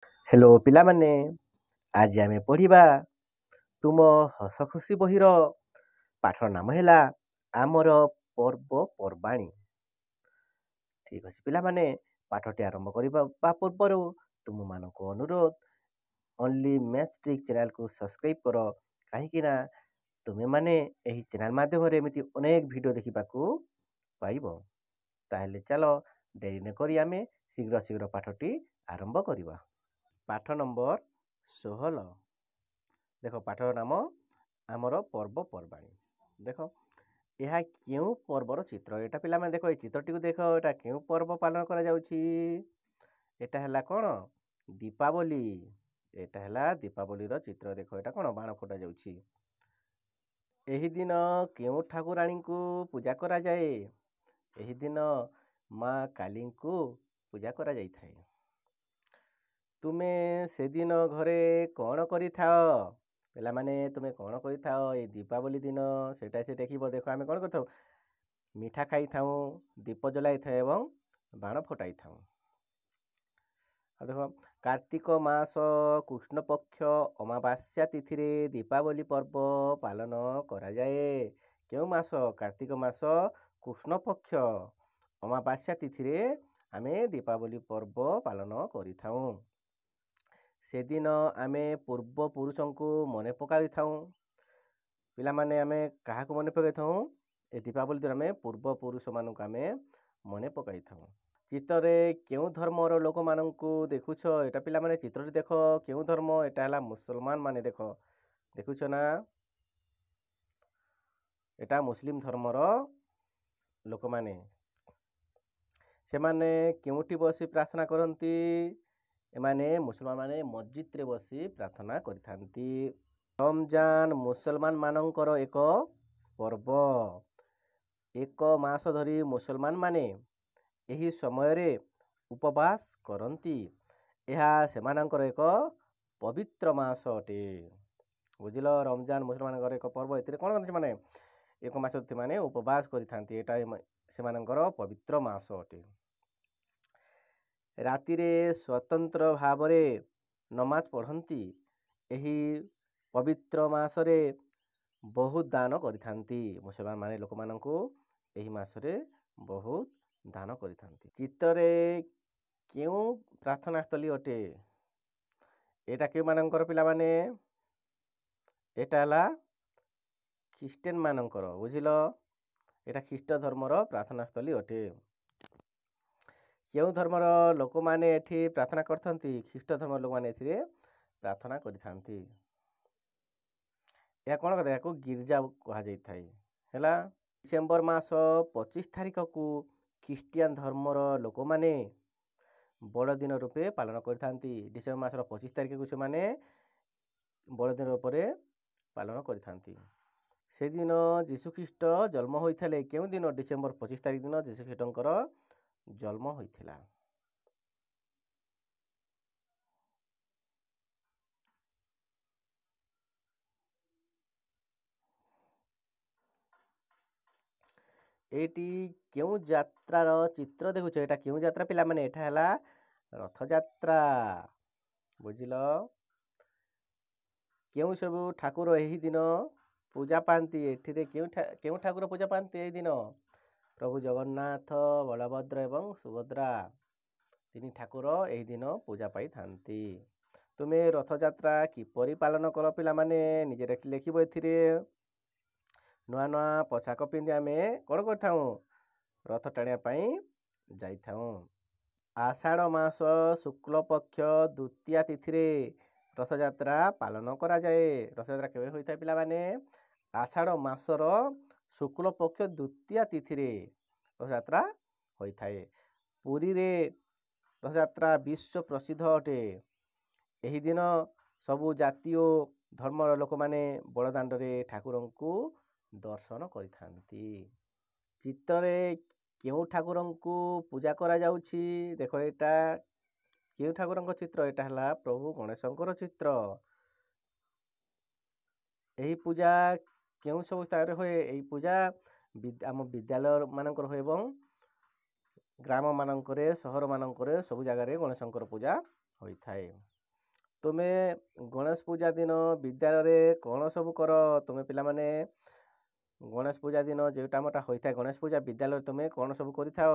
Hello पिलामाने आज आमे पढ़िबा तुम हस खुशी बहिर पाठर नाम हैला आमर पर्वपर्वाणी। ठीक अछि पिलामाने पाठटी आरंभ करिबा पूर्वरु तुम मानको अनुरोध ओनली मैथ्स ट्रिक चैनल को सब्सक्राइब करो कहीं ना तुमे माने एही चैनल माध्यम रे एमिति अनेक वीडियो देखिबाकू पाइबो। ताहेले चलो देरी न करी आमे शीघ्र शीघ्र पाठटी आरंभ करिबा। पाठ नंबर 16 देख पाठर नाम आमर पर्वपर्वाणी। देख यह क्यों पर्वर चित्र एटा पिला माने देख ए चित्रटी को देख एटा क्यों पर्व पालन करा जाउछि। एटा हला कोन दीपावली। एटा हला दीपावली रो चित्र देख एटा कोन बाण फुटा जाउछि। एही दिन क्यों ठाकुराणी को पूजा करा जाए। एही दिन माँ काली को पूजा करा जाई थाए। तुमे से दिन घरे कौन करि थाओ पिला माने तुमे कौन करि थाओ ए दीपावली दिन सेटा से देखिबो। देखो आमे कौन करथाउ मीठा खाई थाउ दीप जलाई थाए एवं बाण फटाई थाउ। देखो कार्तिक मास कृष्ण पक्ष अमावास्या तिथि रे दीपावली पर्व पालन करा जाए। केउ मास कार्तिक मास कृष्ण पक्ष अमावास्या तिथि रे आमे दीपावली पर्व पालन करि थाउ। से दिन आमे पूर्व पुरुषों को मने पकाई थाउ। पिला माने आमे कहा को मने पकाई थाउ ए दीपावली दिन आमे पूर्व पुरुष मानू को आमे मने पकाई थाउ। चित्रे केउ धर्मर लोक मानू देखुछ एटा पिला माने चित्रटी देख केउ धर्म एटा हला मुसलमान माने देख देखुछ ना एटा मुस्लिम धर्मर लोक माने से माने केउटी बसी प्रार्थना करंती। एमाने मुसलमान माने मस्जिद रे बसी प्रार्थना करिथांती। रमजान मुसलमान मानकर एक पर्व। एक मास धरी मुसलमान माने एही समय रे उपवास करंती। एहा सेमानकर एक पवित्र मास अटे। बुझिलो रमजान मुसलमान एक पर्व एतिरे कोन करथि माने एक मास थि माने उपवास करिथांती। एटा सेमानकर पवित्र मास अटे। राति रे स्वतंत्र भावरे नमाज पढ़ंती। एही पवित्र मास रे बहुत दान करिथांती। मुसलमान माने लोक माननको एही मास रे बहुत दान करिथांती। चित्तरे केउ प्रार्थना स्थली अटे एटा के मानकर पिला माने एटा हला ख्रिस्टियन मानकर। बुझिलो एटा ख्रिस्ट धर्मर प्रार्थना स्थली अटे। केउ धर्मर लोक माने एठी प्रार्थना करथंती ख्रिस्ट धर्मर लोक माने एथिरे प्रार्थना करिथांती। या कोन कहते याको गिरजा कहा जाई थाई हैला। डिसेंबर मास 25 तारिख को ख्रिस्टियन धर्मर लोक माने बड़ दिन रूपे पालन करिथांती। डिसेंबर मास 25 तारिख को से माने बड़ दिन रूपे पालन करिथांती। से दिन जीशु ख्रिस्ट जन्म होइथले केउ दिन डिसेंबर 25 तारिख दिन जीशु ख्रिस्टंकर जन्म होइथिला। एटी केउ यात्रार चित्र देखुछ एटा केउ यात्रा पिला माने एटा हला रथ यात्रा। बुझिलो केउ सब ठाकुर एही दिन पूजा पांती। एठिरे केउ ठाकुर पूजा पांती एही दिन प्रभु जगन्नाथ बलभद्र एवं सुभद्रा तीन ठाकुर एही दिन पूजा पाई थांती। तुमे रथ यात्रा किपरि पालन कर पिला माने निजे लेखिबो। एथिरे नुआ नुआ पोशाक पिंधि आमे कोन करथाउ रथ टाणिया पाई जाई थाउ। आषाढ़ मास शुक्ल पक्ष द्वितीया तिथि रे रथ यात्रा पालन करा जाए। रथ यात्रा केबे होइथाय पिला माने आषाढ़ मासर शुक्ल पक्ष द्वितीया तिथि रे रथ यात्रा होइथाय। पुरी रे रथ यात्रा विश्व प्रसिद्ध अटे। एही दिन सबु जाति ओ धर्मर लोक माने बड़दाण्ड रे ठाकुरन को दर्शन करिथांती। चित्तरे केउ ठाकुरन को पूजा करा जाउछि। देखो एटा केउ ठाकुरन को चित्र एटा हला प्रभु गणेशंकर चित्र। एही पूजा केउ सब स्थान रे होए। एही पूजा आम विद्यालय मानकर होए एवं ग्राम मानकरे सहर मानकरे सब जगह रे गणेशंकर पूजा होइथाय। ତୁମେ ଗଣେଶ ପୂଜା ଦିନ ବିଦ୍ୟାଳୟରେ କ'ଣ ସବୁ କର? ତୁମେ ପିଲାମାନେ ଗଣେଶ ପୂଜା ଦିନ ଯେଉଁଟା ଆମଟା ହୋଇଥାଏ ଗଣେଶ ପୂଜା ବିଦ୍ୟାଳୟରେ ତୁମେ କ'ଣ ସବୁ କରିଥାଅ?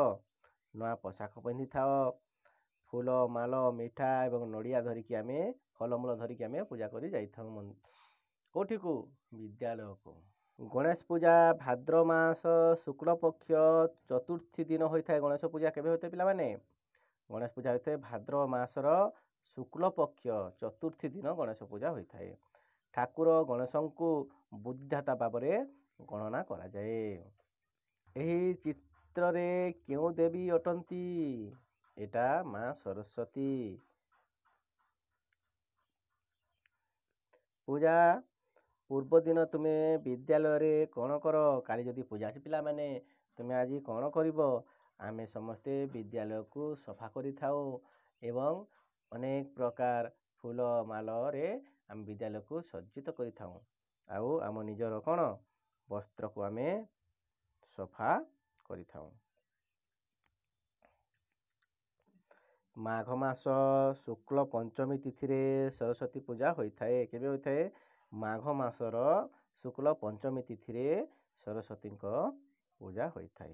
ନୂଆ ପୋଷାକ ପିନ୍ଧିଥାଅ, ଫୁଲ ମାଳ ମିଠା ଏବଂ ନଡ଼ିଆ ଧରିକି ଆମେ ଫଳମୂଳ ଧରିକି ଆମେ ପୂଜା କରି ଯାଇଥାଉ କେଉଁଠିକୁ? ବିଦ୍ୟାଳୟକୁ। ଗଣେଶ ପୂଜା ଭାଦ୍ର ମାସ ଶୁକ୍ଳପକ୍ଷ ଚତୁର୍ଥୀ ଦିନ ହୋଇଥାଏ। ଗଣେଶ ପୂଜା କେବେ ହୋଇଥାଏ ପିଲାମାନେ? ଗଣେଶ ପୂଜା ହୋଇଥାଏ ଭାଦ୍ର ମାସର ଶୁକ୍ଳପକ୍ଷ ଚତୁର୍ଥୀ ଦିନ ଗଣେଶ ପୂଜା ହୋଇଥାଏ। ଠାକୁର ଗଣେଶଙ୍କୁ ବୁଦ୍ଧିଦାତା ଭାବରେ ଗଣନା କରାଯାଏ। ଏହି ଚିତ୍ରରେ କେଉଁ ଦେବୀ ଅଟନ୍ତି? ଏଇଟା ମା ସରସ୍ୱତୀ। ପୂଜା ପୂର୍ବ ଦିନ ତୁମେ ବିଦ୍ୟାଳୟରେ କ'ଣ କର? କାଲି ଯଦି ପୂଜା ଅଛି ପିଲାମାନେ ତୁମେ ଆଜି କ'ଣ କରିବ? ଆମେ ସମସ୍ତେ ବିଦ୍ୟାଳୟକୁ ସଫା କରିଥାଉ ଏବଂ ଅନେକ ପ୍ରକାର ଫୁଲ ମାଳରେ ଆମେ ବିଦ୍ୟାଳୟକୁ ସଜ୍ଜିତ କରିଥାଉ। ଆଉ ଆମ ନିଜର କ'ଣ ବସ୍ତ୍ରକୁ ଆମେ ସଫା କରିଥାଉ। ମାଘ ମାସ ଶୁକ୍ଳ ପଞ୍ଚମୀ ତିଥିରେ ସରସ୍ୱତୀ ପୂଜା ହୋଇଥାଏ। କେବେ ହୋଇଥାଏ? ମାଘ ମାସର ଶୁକ୍ଳ ପଞ୍ଚମୀ ତିଥିରେ ସରସ୍ୱତୀଙ୍କ ପୂଜା ହୋଇଥାଏ।